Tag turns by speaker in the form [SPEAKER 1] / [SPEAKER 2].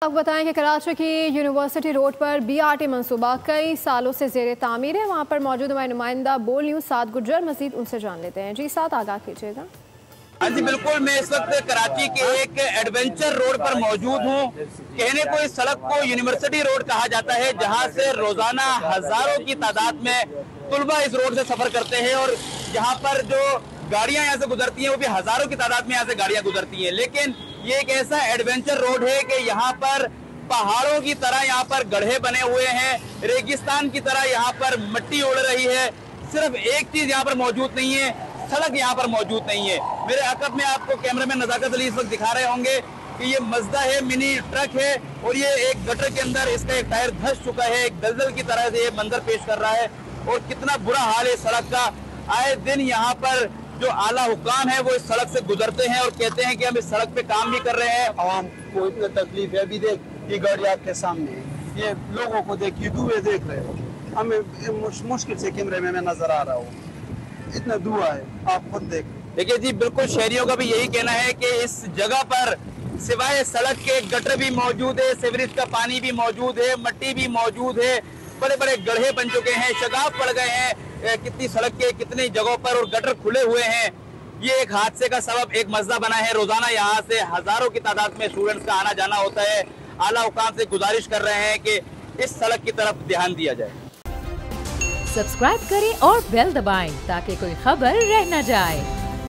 [SPEAKER 1] आपको बताएं कि कराची की यूनिवर्सिटी रोड पर BRT मंसूबा कई सालों से ज़ेर तामीर है। वहाँ पर मौजूद हमारे नुमाइंदा बोल न्यूज़ साद गुर्जर मज़ीद उनसे जान लेते हैं। जी साथ आगाह कीजिएगा।
[SPEAKER 2] हाँ जी बिल्कुल, मैं इस वक्त कराची के एक एडवेंचर रोड पर मौजूद हूँ। कहने को इस सड़क को यूनिवर्सिटी रोड कहा जाता है, जहाँ से रोजाना हजारों की तादाद में तुलबा इस रोड से सफर करते हैं और यहाँ पर जो गाड़ियां यहाँ से गुजरती हैं वो भी हजारों की तादाद में यहाँ से गाड़ियां गुजरती हैं। लेकिन ये एक ऐसा एडवेंचर रोड है कि यहाँ पर पहाड़ों की तरह यहाँ पर गड्ढे बने हुए हैं, रेगिस्तान की तरह यहाँ पर मिट्टी उड़ रही है। सिर्फ एक चीज यहाँ पर मौजूद नहीं है, सड़क यहाँ पर मौजूद नहीं है। मेरे अकब में आपको कैमरामैन नजाकत अली इस वक्त दिखा रहे होंगे कि ये मजदा है, मिनी ट्रक है और ये एक गटर के अंदर इसका एक टायर धंस चुका है। एक दलदल की तरह से ये मंजर पेश कर रहा है और कितना बुरा हाल है सड़क का। आए दिन यहाँ पर जो आला हुक्काम है वो इस सड़क से गुजरते हैं और कहते हैं कि हम इस सड़क पे काम भी कर रहे हैं।
[SPEAKER 3] आवाम को इतना तकलीफ है। अभी देख ये गाड़ी आपके सामने है, ये लोगों को देख, ये धुएं देख रहे हो, हमें मुश्किल से कैमरे में मैं नजर आ रहा हूँ, इतना धुआं है, आप खुद देख।
[SPEAKER 2] देखिए जी, बिल्कुल शहरियों का भी यही कहना है कि इस जगह पर सिवाय सड़क के गटर भी मौजूद है, सीवरेज का पानी भी मौजूद है, मिट्टी भी मौजूद है, बड़े बड़े गड्ढे बन चुके हैं, शगाफ पड़ गए हैं कितनी सड़क के कितनी जगहों पर और गटर खुले हुए हैं। ये एक हादसे का सबब एक मसला बना है। रोजाना यहाँ से हजारों की तादाद में स्टूडेंट्स का आना जाना होता है। आला हुकाम से गुजारिश कर रहे हैं कि इस सड़क की तरफ ध्यान दिया जाए।
[SPEAKER 4] सब्सक्राइब करें और बेल दबाएं ताकि कोई खबर रह न जाए।